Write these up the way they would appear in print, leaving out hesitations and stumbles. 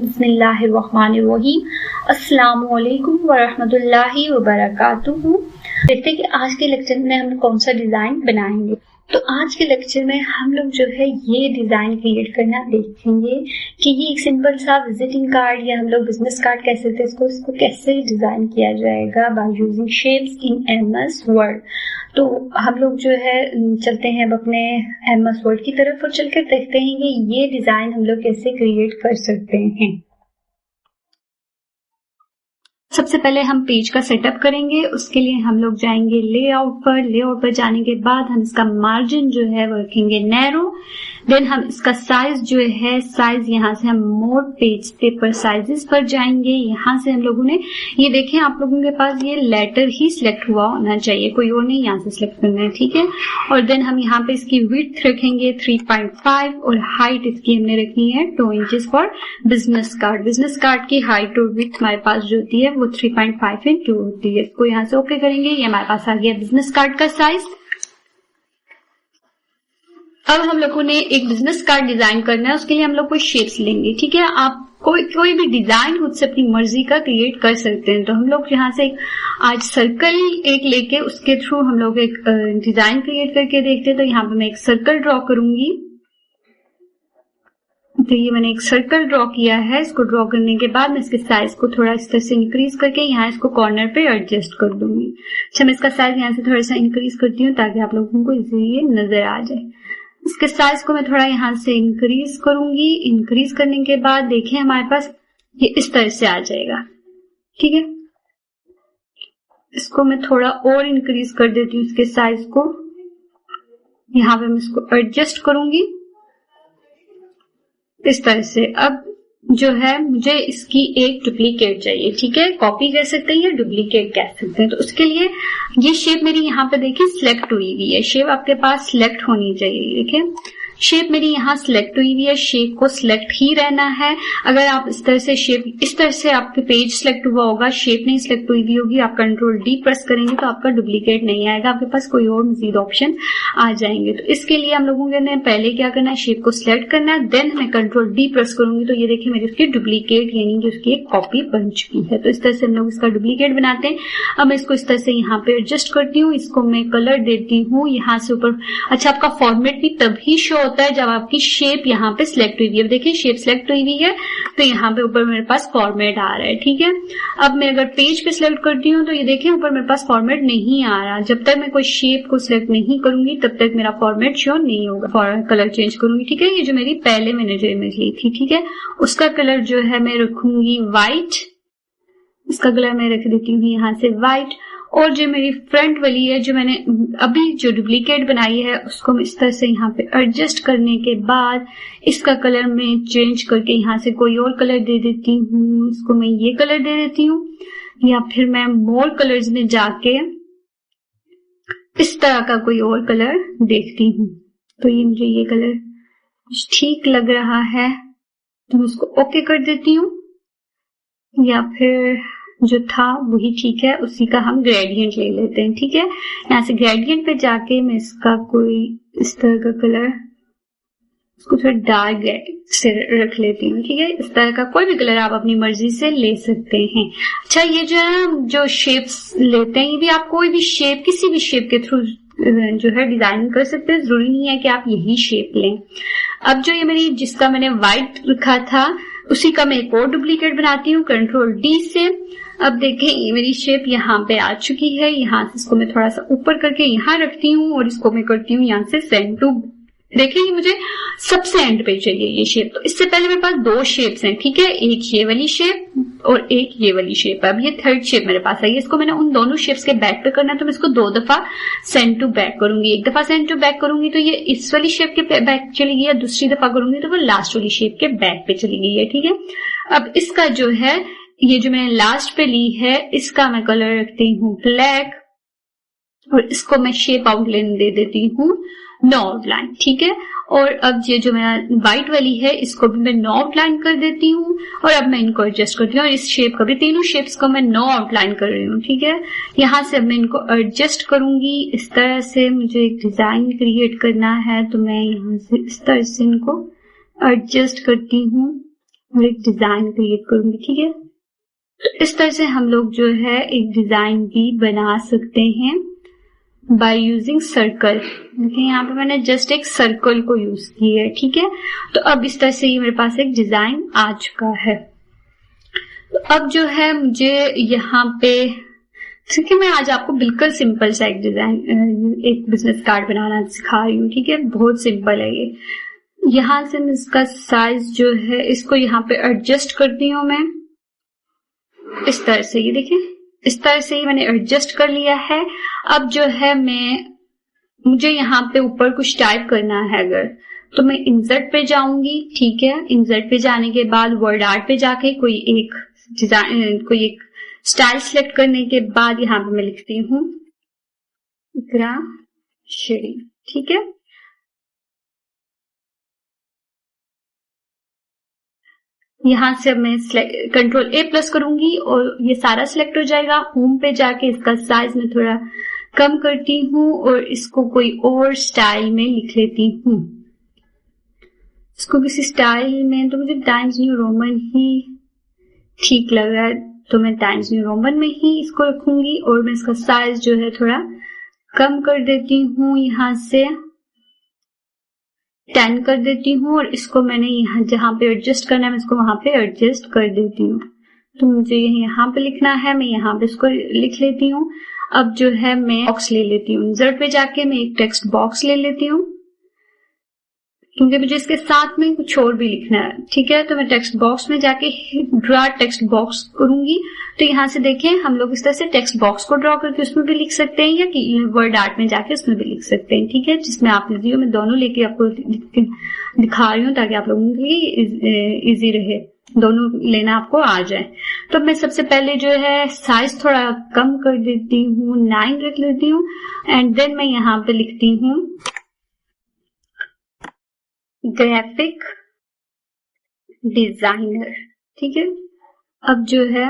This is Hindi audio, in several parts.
बिस्मिल्लाहिर्रहमानिर्रहीम। अस्सलामुअलैकुम वरहमतुल्लाहि वबरकातुहू। जैसे कि आज के लेक्चर में हम कौन सा डिजाइन बनाएंगे, तो आज के लेक्चर में हम लोग जो है ये डिजाइन क्रिएट करना देखेंगे कि ये एक सिंपल सा विजिटिंग कार्ड या हम लोग बिजनेस कार्ड कह सकते हैं इसको कैसे डिजाइन किया जाएगा by using shapes in MS word. तो हम लोग जो है चलते हैं अब अपने एमएस वर्ड की तरफ और चलकर देखते हैं कि ये डिजाइन हम लोग कैसे क्रिएट कर सकते हैं। सबसे पहले हम पेज का सेटअप करेंगे, उसके लिए हम लोग जाएंगे लेआउट पर जाने के बाद हम इसका मार्जिन जो है वो रखेंगे नैरो। देन हम इसका साइज जो है साइज यहाँ से हम मोर पेज पेपर साइजेस पर जाएंगे। यहाँ से हम लोगों ने ये देखें, आप लोगों के पास ये लेटर ही सिलेक्ट हुआ होना चाहिए, कोई और नहीं, यहाँ से सिलेक्ट करना है, ठीक है। और देन हम यहाँ पे इसकी विड्थ रखेंगे 3.5 और हाइट इसकी हमने रखी है 2 inches for business card. Business card की हाइट और विड्थ हमारे पास जो होती है वो 3.5 एंड 2 होती है। इसको यहाँ से ओके करेंगे। ये हमारे पास आ गया बिजनेस कार्ड का साइज। अब हम लोगों ने एक बिजनेस कार्ड डिजाइन करना है, उसके लिए हम लोग कोई शेप्स लेंगे, ठीक है। आप कोई भी डिजाइन खुद से अपनी मर्जी का क्रिएट कर सकते हैं। तो हम लोग यहाँ से आज सर्कल एक लेके उसके थ्रू हम लोग एक डिजाइन क्रिएट करके देखते हैं। तो यहाँ पे मैं एक सर्कल ड्रॉ करूंगी। तो ये मैंने एक सर्कल ड्रॉ किया है। इसको ड्रॉ करने के बाद मैं इसके साइज को थोड़ा इस तरह से इंक्रीज करके यहाँ इसको कॉर्नर पे एडजस्ट कर दूंगी। अच्छा, मैं इसका साइज यहाँ से थोड़ा सा इंक्रीज करती हूँ ताकि आप लोगों को इजीली नजर आ जाए। इसके साइज को मैं थोड़ा यहाँ से इंक्रीज करूंगी। इंक्रीज करने के बाद देखिए हमारे पास ये इस तरह से आ जाएगा, ठीक है। इसको मैं थोड़ा और इंक्रीज कर देती हूँ इसके साइज को। यहाँ पे मैं इसको एडजस्ट करूंगी इस तरह से। अब जो है मुझे इसकी एक डुप्लीकेट चाहिए, ठीक है। कॉपी कह सकते हैं या डुप्लीकेट कह सकते हैं। तो उसके लिए ये शेप मेरी यहाँ पे देखिए सिलेक्ट हुई हुई है। शेप आपके पास सिलेक्ट होनी चाहिए, देखिए शेप मेरी यहाँ सिलेक्ट हुई हुई है। शेप को सिलेक्ट ही रहना है। अगर आप इस तरह से शेप इस तरह से आपके पेज सिलेक्ट हुआ होगा, शेप नहीं सिलेक्ट हुई हुई होगी, आप कंट्रोल डी प्रेस करेंगे तो आपका डुप्लीकेट नहीं आएगा, आपके पास कोई और मजीद ऑप्शन आ जाएंगे। तो इसके लिए हम लोगों ने पहले क्या करना है, शेप को सिलेक्ट करना है, देन मैं कंट्रोल डी प्रेस करूंगी तो ये देखिए मेरी उसकी डुप्लीकेट यानी कि उसकी एक कॉपी बन चुकी है। तो इस तरह से हम लोग इसका डुप्लीकेट बनाते हैं। अब मैं इसको इस तरह से यहाँ पे एडजस्ट करती हूँ। इसको मैं कलर देती हूँ यहाँ से ऊपर। अच्छा, आपका फॉर्मेट भी तभी शो होता है जब आपकी शेप यहाँ पे सिलेक्ट हुई है। देखिए शेप सिलेक्ट हुई है तो यहाँ पे ऊपर मेरे पास फॉर्मेट आ रहा है, ठीक है। अब मैं अगर पेज पे सिलेक्ट करती हूँ तो ये देखिए ऊपर मेरे पास फॉर्मेट नहीं आ रहा। जब तक मैं कोई शेप को सिलेक्ट नहीं करूंगी तब तक मेरा फॉर्मेट शो नहीं होगा। कलर चेंज करूंगी, ठीक है। ये जो मेरी पहले मैंने जो इमेज ली थी, ठीक है, उसका कलर जो है मैं रखूंगी व्हाइट। इसका कलर मैं रख देती हूँ यहाँ से व्हाइट। और जो मेरी फ्रंट वाली है, जो मैंने अभी जो डुप्लीकेट बनाई है, उसको मैं इस तरह से यहाँ पे एडजस्ट करने के बाद इसका कलर मैं चेंज करके यहाँ से कोई और कलर दे देती हूँ। इसको मैं ये कलर दे देती हूँ, या फिर मैं मोर कलर्स में जाके इस तरह का कोई और कलर देखती हूँ। तो ये मुझे ये कलर ठीक लग रहा है तो मैं इसको ओके कर देती हूँ, या फिर जो था वही ठीक है, उसी का हम ग्रेडियंट ले लेते हैं, ठीक है। यहाँ से ग्रेडियंट पे जाके मैं इसका कोई इस तरह का कलर, इसको थोड़ा डार्क से रख लेती हूँ, ठीक है। इस तरह का कोई भी कलर आप अपनी मर्जी से ले सकते हैं। अच्छा, ये जो है जो शेप्स लेते हैं, ये भी आप कोई भी शेप किसी भी शेप के थ्रू जो है डिजाइन कर सकते हैं। जरूरी नहीं है कि आप यही शेप लें। अब जो ये मेरी जिसका मैंने व्हाइट रखा था उसी का मैं एक और डुप्लीकेट बनाती हूँ कंट्रोल डी से। अब देखें ये मेरी शेप यहाँ पे आ चुकी है। यहाँ से इसको मैं थोड़ा सा ऊपर करके यहाँ रखती हूँ और इसको मैं करती हूँ यहाँ से सेंड टू। देखिए ये मुझे सबसे एंड पे चाहिए ये शेप। तो इससे पहले मेरे पास 2 शेप्स हैं, ठीक है, एक ये वाली शेप और एक ये वाली शेप। अब ये थर्ड शेप मेरे पास आई है। इसको मैंने उन दोनों शेप्स के बैक पे करना है तो मैं इसको 2 दफा सेंड टू बैक करूंगी। एक दफा सेंड टू बैक करूंगी तो ये इस वाली शेप के बैक चली गई, या दूसरी दफा करूंगी तो वो लास्ट वाली शेप के बैक पे चली गई है, ठीक है। अब इसका जो है ये जो मैंने लास्ट पे ली है इसका मैं कलर रखती हूँ ब्लैक और इसको मैं शेप आउटलाइन दे देती हूँ नो आउटलाइन, ठीक है। और अब ये जो मेरा व्हाइट वाली है इसको भी मैं नो आउटलाइन कर देती हूँ और अब मैं इनको एडजस्ट करती हूँ और इस शेप का भी तीनों शेप्स को मैं नो आउटलाइन कर रही हूँ, ठीक है। यहाँ से अब मैं इनको एडजस्ट करूंगी। इस तरह से मुझे एक डिजाइन क्रिएट करना है तो मैं यहाँ से इस तरह से इनको एडजस्ट करती हूँ और एक डिजाइन क्रिएट करूंगी। ठीक है, तो इस तरह से हम लोग जो है एक डिजाइन भी बना सकते हैं बाय यूजिंग सर्कल। देखिए यहाँ पे मैंने जस्ट एक सर्कल को यूज किया है। ठीक है, तो अब इस तरह से ये मेरे पास एक डिजाइन आ चुका है। तो अब जो है मुझे यहाँ पे, ठीक है, मैं आज आपको बिल्कुल सिंपल सा एक डिजाइन, एक बिजनेस कार्ड बनाना सिखा रही हूँ। ठीक है, बहुत सिंपल है ये। यहाँ से मैं इसका साइज जो है इसको यहाँ पे एडजस्ट करती हूँ मैं इस तरह से। ये देखिए, इस तरह से ही मैंने एडजस्ट कर लिया है। अब जो है मुझे यहाँ पे ऊपर कुछ टाइप करना है अगर, तो मैं इंसर्ट पे जाऊंगी। ठीक है, इंसर्ट पे जाने के बाद वर्ड आर्ट पे जाके कोई एक डिजाइन, कोई एक स्टाइल सिलेक्ट करने के बाद यहाँ पे मैं लिखती हूँ इकरा शेरी। ठीक है, यहाँ से मैं कंट्रोल A+ करूंगी और ये सारा सिलेक्ट हो जाएगा। होम पे जाके इसका साइज में थोड़ा कम करती हूँ और इसको कोई और स्टाइल में लिख लेती हूँ। इसको किसी स्टाइल में, तो मुझे टाइम्स न्यू रोमन ही ठीक लग रहा है, तो मैं टाइम्स न्यू रोमन में ही इसको रखूंगी और मैं इसका साइज जो है थोड़ा कम कर देती हूँ, यहाँ से 10 कर देती हूँ और इसको मैंने यहाँ जहाँ पे एडजस्ट करना है मैं इसको वहां पे एडजस्ट कर देती हूँ। तो मुझे यहाँ पे लिखना है, मैं यहाँ पे इसको लिख लेती हूँ। अब जो है मैं बॉक्स ले लेती हूँ, इंसर्ट पे जाके मैं एक टेक्स्ट बॉक्स ले लेती हूँ क्योंकि मुझे इसके साथ में कुछ और भी लिखना है। ठीक है, तो मैं टेक्स्ट बॉक्स में जाके ड्रा टेक्स्ट बॉक्स करूंगी। तो यहाँ से देखें, हम लोग इस तरह से टेक्स्ट बॉक्स को ड्रॉ करके उसमें भी लिख सकते हैं या कि वर्ड आर्ट में जाके उसमें भी लिख सकते हैं। ठीक है, जिसमें आप लीजिए, मैं दोनों लेके आपको दिखा रही हूँ ताकि आप लोगों के लिए इजी रहे, दोनों लेना आपको आ जाए। तो मैं सबसे पहले जो है साइज थोड़ा कम कर देती हूँ, 9 रख लेती हूँ एंड देन मैं यहाँ पे लिखती हूँ ग्राफिक डिजाइनर। ठीक है, अब जो है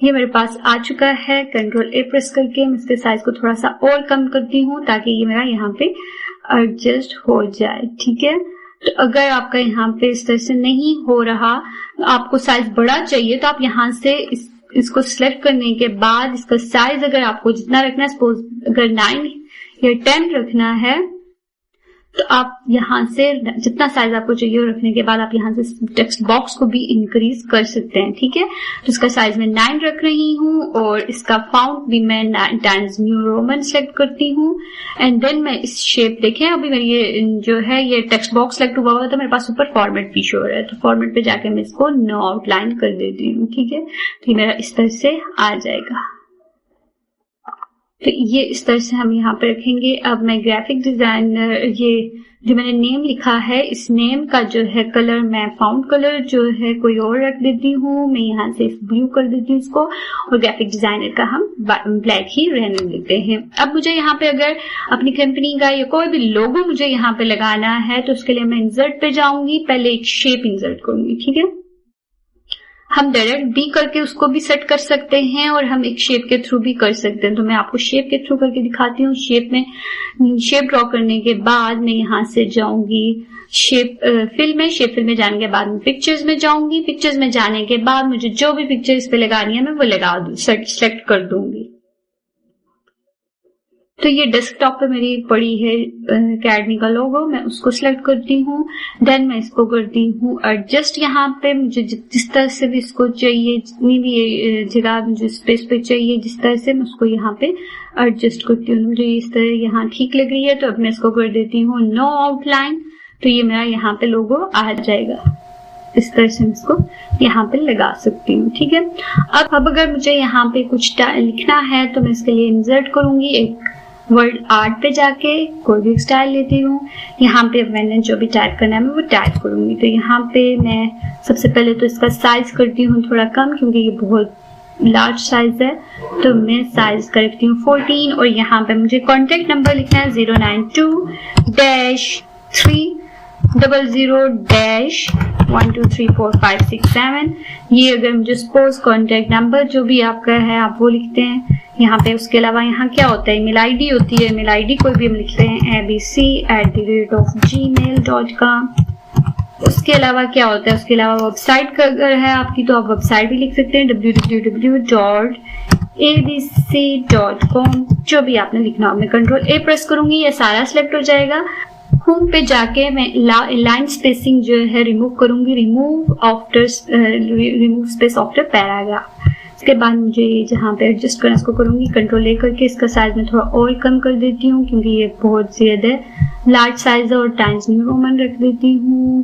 ये मेरे पास आ चुका है। कंट्रोल A+ करके मैं इसके साइज को थोड़ा सा और कम करती हूँ ताकि ये मेरा यहाँ पे एडजस्ट हो जाए। ठीक है, तो अगर आपका यहाँ पे इस तरह से नहीं हो रहा, आपको साइज बड़ा चाहिए, तो आप यहाँ से इसको सिलेक्ट करने के बाद इसका साइज अगर आपको जितना रखना है, सपोज अगर 9 या 10 रखना है, तो आप यहाँ से जितना साइज आपको चाहिए वो रखने के बाद आप यहाँ से टेक्स्ट बॉक्स को भी इंक्रीज कर सकते हैं। ठीक है, तो इसका साइज मैं 9 रख रही हूँ और इसका फाउंट भी मैं टाइम्स न्यू रोमन सेलेक्ट करती हूँ एंड देन मैं इस शेप, देखें अभी मेरी ये जो है ये टेक्स्ट बॉक्स सेलेक्ट हुआ हुआ, तो मेरे पास ऊपर फॉर्मेट भी शो हो रहा है, तो फॉर्मेट पे जाके मैं इसको नो आउटलाइन कर देती हूँ। ठीक है, तो ये मेरा इस तरह से आ जाएगा। तो ये इस तरह से हम यहाँ पे रखेंगे। अब मैं ग्राफिक डिजाइनर, ये जो मैंने नेम लिखा है, इस नेम का जो है कलर मैं फाउंट कलर जो है कोई और रख देती हूँ। मैं यहाँ से ब्लू कर देती हूँ इसको, और ग्राफिक डिजाइनर का हम ब्लैक ही रहने देते हैं। अब मुझे यहाँ पे अगर अपनी कंपनी का या कोई भी लोगो मुझे यहाँ पे लगाना है, तो उसके लिए मैं इंसर्ट पे जाऊंगी, पहले एक शेप इंसर्ट करूंगी। ठीक है, हम डायरेक्ट B करके उसको भी सेट कर सकते हैं और हम एक शेप के थ्रू भी कर सकते हैं। तो मैं आपको शेप के थ्रू करके दिखाती हूँ। शेप ड्रॉ करने के बाद मैं यहाँ से जाऊंगी शेप फिल में जाने के बाद मैं पिक्चर्स में जाऊंगी। पिक्चर्स में जाने के बाद मुझे जो भी पिक्चर इस पे लगानी है मैं वो लगा दूँ, सेलेक्ट कर दूंगी। तो ये डेस्कटॉप पे मेरी पड़ी है अकेडमी का लोगो, मैं उसको सिलेक्ट करती हूँ। देन मैं इसको करती हूँ एडजस्ट। यहाँ पे मुझे जिस तरह से भी इसको चाहिए, जितनी भी जगह मुझे स्पेस पे चाहिए, जिस तरह से मैं उसको यहाँ पे एडजस्ट करती हूँ। मुझे इस तरह यहाँ ठीक लग रही है, तो अब मैं इसको कर देती हूँ नो आउटलाइन। तो ये मेरा यहाँ पे लोगो आ जाएगा। इस तरह से मैं इसको यहाँ पे लगा सकती हूँ। ठीक है, अब अगर मुझे यहाँ पे कुछ लिखना है तो मैं इसके लिए इंसर्ट करूंगी, एक वर्ड आर्ट पे जाके कोई भी स्टाइल लेती हूँ। यहाँ पे मैंने जो भी टाइप करना है मैं वो टाइप करूंगी। तो यहाँ पे मैं सबसे पहले तो इसका साइज करती हूँ थोड़ा कम, क्योंकि ये बहुत लार्ज साइज है। तो मैं साइज करती हूँ 14 और यहाँ पे मुझे कॉन्टेक्ट नंबर लिखना है 092-300-1234567। ये अगर मुझे सपोज कॉन्टेक्ट नंबर जो भी आपका है आप वो लिखते हैं यहाँ पे। उसके अलावा यहाँ क्या होता है, ईमेल आईडी होती है। ईमेल आईडी कोई भी हम लिखते हैं abc@gmail.com। उसके अलावा क्या होता है, उसके अलावा वेबसाइट का अगर है आपकी तो आप वेबसाइट भी लिख सकते हैं, www.abc.com, जो भी आपने लिखना हो। मैं कंट्रोल ए प्रेस करूंगी, ये सारा सिलेक्ट हो जाएगा। होम पे जाके मैं लाइन स्पेसिंग जो है रिमूव करूंगी, रिमूव स्पेस आफ्टर पैराग्राफ। इसके बाद मुझे जहाँ पे एडजस्ट करना इसको करूंगी, कंट्रोल ए करके इसका साइज में थोड़ा और कम कर देती हूँ क्योंकि ये बहुत ज्यादा लार्ज साइज है, और टाइम्स न्यू रोमन रख देती हूँ,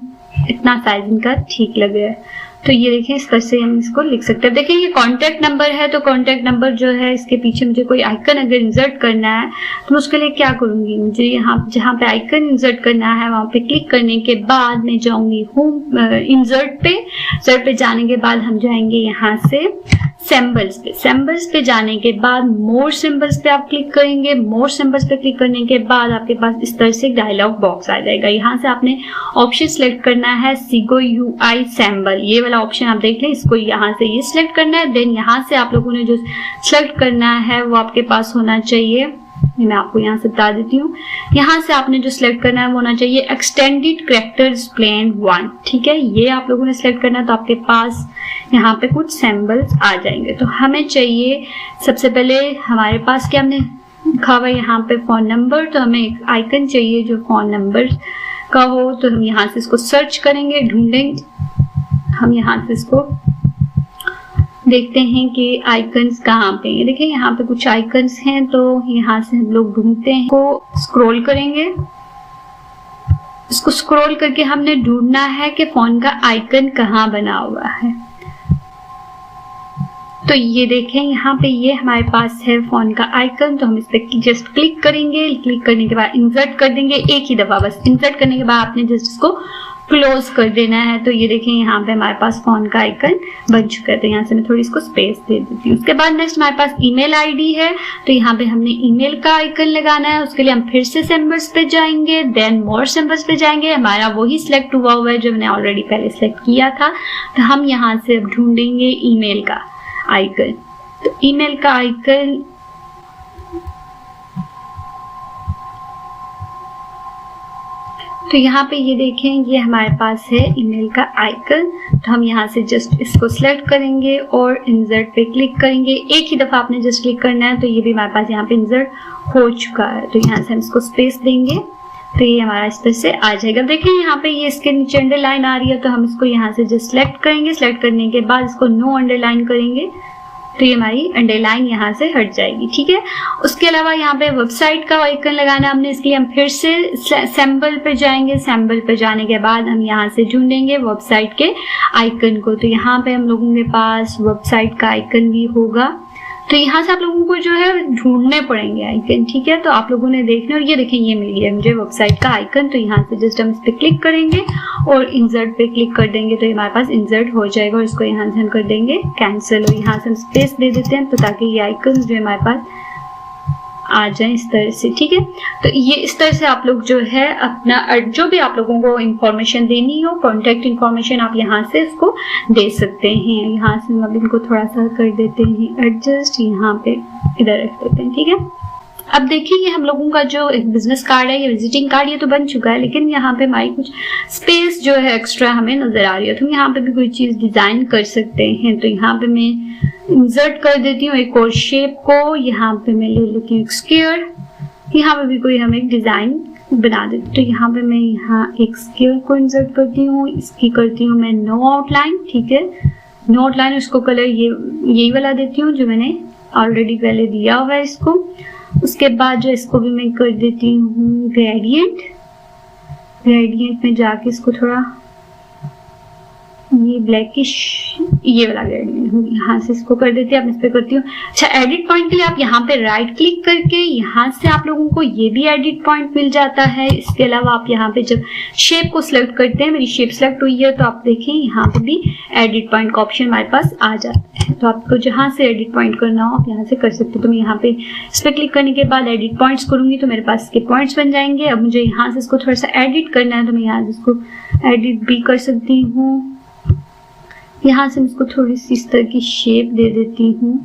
इतना साइज इनका ठीक लग रहा है। तो ये देखें, इस तरह से हम इसको लिख सकते हैं। देखिए ये कॉन्टैक्ट नंबर है, तो कॉन्टैक्ट नंबर जो है इसके पीछे मुझे कोई आइकन अगर इंसर्ट करना है तो मैं उसके लिए क्या करूंगी, मुझे यहाँ जहाँ पे आइकन इंसर्ट करना है वहां पे क्लिक करने के बाद मैं जाऊंगी होम इंसर्ट पे जाने के बाद हम जाएंगे यहाँ से सिंबल्स पे जाने के बाद मोर सिंबल्स पे आप क्लिक करेंगे। मोर सिंबल्स पे क्लिक करने के बाद आपके पास इस तरह से डायलॉग बॉक्स आ जाएगा। यहाँ से आपने ऑप्शन सिलेक्ट करना है सिगो UI सिंबल, ये वाला ऑप्शन आप देख लें, इसको यहाँ से ये सिलेक्ट करना है। देन यहाँ से आप लोगों ने जो सिलेक्ट करना है वो आपके पास होना चाहिए, मैं आपको यहाँ से बता देती हूँ। यहाँ से आपने जो सिलेक्ट करना है वो होना चाहिए एक्सटेंडेड कैरेक्टर्स प्लेन 1, ठीक है, ये आप लोगों ने सिलेक्ट करना है। तो आपके पास यहाँ पे कुछ सिंबल्स आ जाएंगे। तो हमें चाहिए सबसे पहले, हमारे पास क्या हमने लिखा हुआ है यहाँ पे फोन नंबर, तो हमें एक आइकन चाहिए जो फोन नंबर का हो। तो हम यहाँ से इसको सर्च करेंगे, ढूंढेंगे, हम यहाँ से इसको देखते हैं कि आइकन्स कहाँ पे हैं। देखिए यहाँ पे कुछ आइकन्स हैं, तो यहाँ से हम लोग ढूंढते हैं, को स्क्रॉल करेंगे। इसको स्क्रॉल करके हमने ढूंढना है कि फोन का आइकन कहाँ बना हुआ है। तो ये देखें यहाँ पे ये हमारे पास है फोन का आइकन, तो हम इस पे जस्ट क्लिक करेंगे। क्लिक करने के बाद इंसर्ट कर देंगे एक ही दफा, बस इंसर्ट करने के बाद आपने जस्ट इसको क्लोज कर देना है। तो ये देखें यहाँ पे हमारे पास फोन का आइकन बन चुका है। तो यहाँ से मैं थोड़ी इसको स्पेस दे देती हूँ। उसके बाद नेक्स्ट हमारे पास ईमेल आईडी है, तो यहाँ पे हमने ईमेल का आइकन लगाना है। उसके लिए हम फिर से सिंबल्स पे जाएंगे, देन मोर सिंबल्स पे जाएंगे। हमारा वही सिलेक्ट हुआ है जो मैंने ऑलरेडी पहले सिलेक्ट किया था। तो हम यहाँ से अब ढूंढेंगे ईमेल का आइकन। तो ईमेल का आइकन तो यहाँ पे ये देखें, ये हमारे पास है ईमेल का आइकन। तो हम यहाँ से जस्ट इसको सिलेक्ट करेंगे और इंसर्ट पे क्लिक करेंगे। एक ही दफा आपने जस्ट क्लिक करना है। तो ये भी हमारे पास यहाँ पे इंसर्ट हो चुका है। तो यहाँ से हम इसको स्पेस देंगे, तो ये हमारा इस तरह से आ जाएगा। देखिए यहाँ पे ये इसके नीचे अंडरलाइन आ रही है, तो हम इसको यहाँ से जस्ट सिलेक्ट करेंगे। सिलेक्ट करने के बाद इसको नो अंडरलाइन करेंगे, तो ये हमारी अंडरलाइन यहाँ से हट जाएगी, ठीक है। उसके अलावा यहाँ पे वेबसाइट का आइकन लगाना हमने, इसके लिए हम फिर से सैम्पल पे जाएंगे। सैम्पल पे जाने के बाद हम यहाँ से ढूंढेंगे वेबसाइट के आइकन को। तो यहाँ पे हम लोगों के पास वेबसाइट का आइकन भी होगा। तो यहाँ से आप लोगों को जो है ढूंढने पड़ेंगे आइकन, ठीक है। तो आप लोगों ने देखना, और ये देखें ये मिल गया मुझे वेबसाइट का आइकन। तो यहाँ से जस्ट हम इस पे क्लिक करेंगे और इंसर्ट पे क्लिक कर देंगे, तो हमारे पास इंसर्ट हो जाएगा। और इसको यहाँ से हम कर देंगे कैंसिल, और यहाँ से हम स्पेस दे देते हैं, तो ताकि ये आइकन जो हमारे पास आ जाए इस तरह से, ठीक है। तो ये इस तरह से आप लोग जो है अपना जो भी आप लोगों को इंफॉर्मेशन देनी हो, कॉन्टेक्ट इंफॉर्मेशन, आप यहाँ से इसको दे सकते हैं। यहाँ से हम इनको थोड़ा सा कर देते हैं एडजस्ट, यहाँ पे इधर रख देते हैं, ठीक है। अब देखिए ये हम लोगों का जो एक बिजनेस कार्ड है, ये विजिटिंग कार्ड, ये तो बन चुका है, लेकिन यहाँ पे हमारी कुछ स्पेस जो है एक्स्ट्रा हमें नजर आ रही है। तो यहाँ पे भी कोई चीज डिजाइन कर सकते हैं। तो यहाँ पे मैं इंसर्ट कर देती हूँ एक और शेप को। यहाँ पे मैं ले लेती हूँ एक स्क्वायर, यहाँ पे भी कोई हम एक डिजाइन बना देती हूँ। तो यहाँ पे मैं यहाँ एक स्क्वायर को इंसर्ट करती हूँ, इसकी करती हूँ मैं नो आउटलाइन, ठीक है। नो आउटलाइन, उसको कलर यही वाला देती हूँ जो मैंने ऑलरेडी पहले दिया हुआ है इसको। उसके बाद जो इसको भी मैं कर देती हूँ ग्रेडियंट में जाके इसको थोड़ा ये ब्लैकिश ये वाला ग्रेडियंट यहाँ से इसको कर देती हूँ। अब इस पे करती हूँ। अच्छा, एडिट पॉइंट के लिए आप यहाँ पे राइट क्लिक करके यहाँ से आप लोगों को ये भी एडिट पॉइंट मिल जाता है। इसके अलावा आप यहाँ पे जब शेप को सिलेक्ट करते हैं, मेरी शेप सिलेक्ट हुई है, तो आप देखें यहाँ पे भी एडिट पॉइंट का ऑप्शन हमारे पास आ जाता है। तो आपको जहाँ से एडिट पॉइंट करना हो आप यहाँ से कर सकते हो। तो मैं यहाँ पे इस पे क्लिक करने के बाद एडिट पॉइंट्स करूंगी, तो मेरे पास इसके पॉइंट्स बन जाएंगे। अब मुझे यहाँ से इसको थोड़ा सा एडिट करना है, तो मैं यहाँ से इसको एडिट भी कर सकती हूँ। यहाँ से मैं इसको थोड़ी सी इस तरह की शेप दे देती हूँ।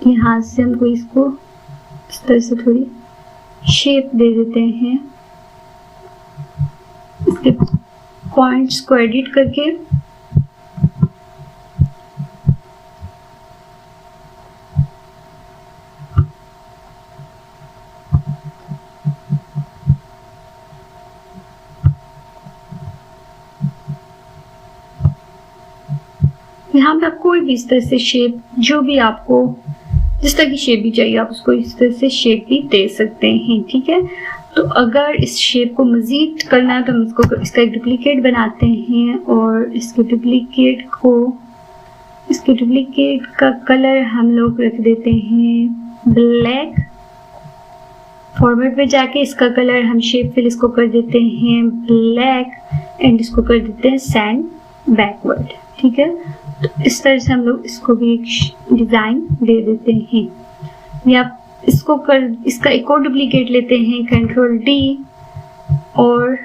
यहाँ से हमको इसको इस तरह से थोड़ी शेप दे देते हैं इसके पॉइंट्स को एडिट करके। यहाँ पे आप कोई भी इस तरह से शेप, जो भी आपको जिस तरह की शेप भी चाहिए आप उसको इस तरह से शेप भी दे सकते हैं, ठीक है। तो अगर इस शेप को मज़ीद करना है तो हम इसका एक डुप्लीकेट बनाते हैं और इसके डुप्लीकेट का कलर हम लोग रख देते हैं ब्लैक। फॉर्मेट पे जाके इसका कलर हम शेप फिल इसको कर देते हैं ब्लैक एंड इसको कर देते हैं सैंड बैकवर्ड, ठीक है। तो इस तरह से हम लोग इसको भी एक डिज़ाइन दे देते हैं। या इसका एक और डुप्लीकेट लेते हैं, कंट्रोल डी, और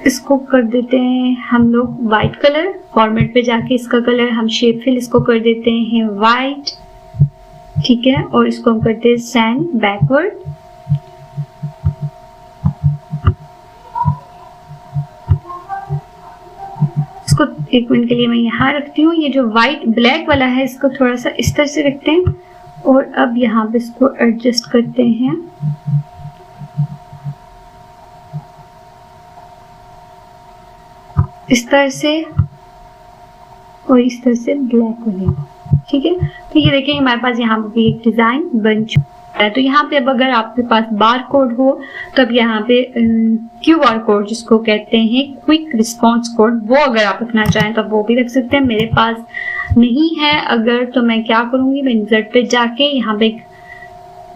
इसको कर देते हैं हम लोग वाइट कलर। फॉर्मेट पे जाके इसका कलर हम शेप फिल इसको कर देते हैं वाइट, ठीक है। और इसको हम करते हैं सैंड बैकवर्ड। इसको एक मिनट के लिए मैं यहाँ रखती हूँ। ये जो वाइट ब्लैक वाला है इसको थोड़ा सा इस तरह से रखते हैं और अब यहाँ पे इसको एडजस्ट करते हैं। इस तरह से और इस तरह से ब्लैक वाले, ठीक है। तो ये देखें हमारे पास यहाँ पे एक डिजाइन बन चुका है। तो यहाँ पे अब अगर आपके पास बार कोड हो तब यहाँ पे QR कोड जिसको कहते हैं क्विक रिस्पॉन्स कोड, वो अगर आप रखना चाहें तो वो भी रख सकते हैं। मेरे पास नहीं है अगर, तो मैं क्या करूंगी, मैं इंसर्ट पे जाके यहाँ पे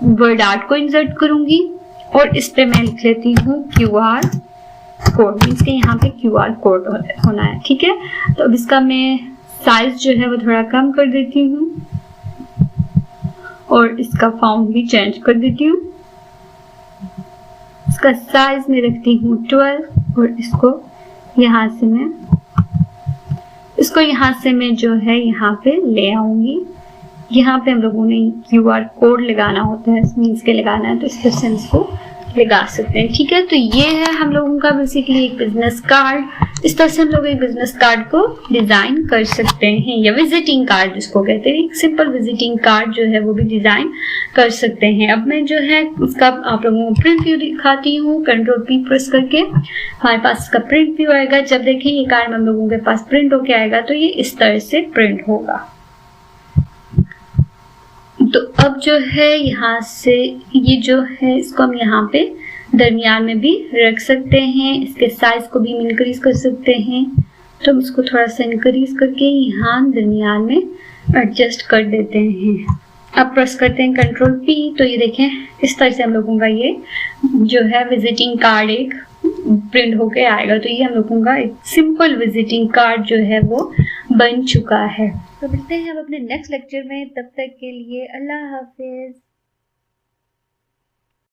वर्ड आर्ट को इंसर्ट करूंगी और इस पे मैं लिख लेती हूँ QR कोड, मीन्स के यहाँ पे QR कोड होना है, ठीक है। तो अब इसका मैं साइज जो है वो थोड़ा कम कर देती हूँ और इसका फाउंड भी चेंज कर देती हूँ। इसका साइज में रखती हूँ 12 और इसको यहाँ से मैं जो है यहाँ पे ले आऊंगी। यहाँ पे हम लोगों ने QR कोड लगाना होता है, मीन्स के लगाना है, तो इस तरह से इसको लगा सकते हैं, ठीक है। तो ये है हम लोगों का बेसिकली एक बिजनेस कार्ड। इस तरह से हम लोग एक बिजनेस कार्ड को डिजाइन कर सकते हैं, या विजिटिंग कार्ड जिसको कहते हैं, एक सिंपल विजिटिंग कार्ड जो है वो भी डिजाइन कर सकते हैं। अब मैं जो है इसका आप लोगों को प्रिंट व्यू दिखाती हूँ। कंट्रोल P प्रेस करके हमारे पास इसका प्रिंट व्यू आएगा। जब देखें ये कार्ड हम लोगों के पास प्रिंट होके आएगा तो ये इस तरह से प्रिंट होगा। तो अब जो है यहाँ से ये जो है इसको हम यहाँ पे दरमियान में भी रख सकते हैं। इसके साइज को भी हम इंक्रीज कर सकते हैं, तो हम इसको थोड़ा सा इंक्रीज करके यहाँ दरमियान में एडजस्ट कर देते हैं। अब प्रेस करते हैं कंट्रोल P, तो ये देखें इस तरह से हम लोगों का ये जो है विजिटिंग कार्ड एक प्रिंट होके आएगा। तो ये हम लोगों का एक सिंपल विजिटिंग कार्ड जो है वो बन चुका है। तो मिलते हैं अब अपने नेक्स्ट लेक्चर में, तब तक के लिए अल्लाह हाफिज।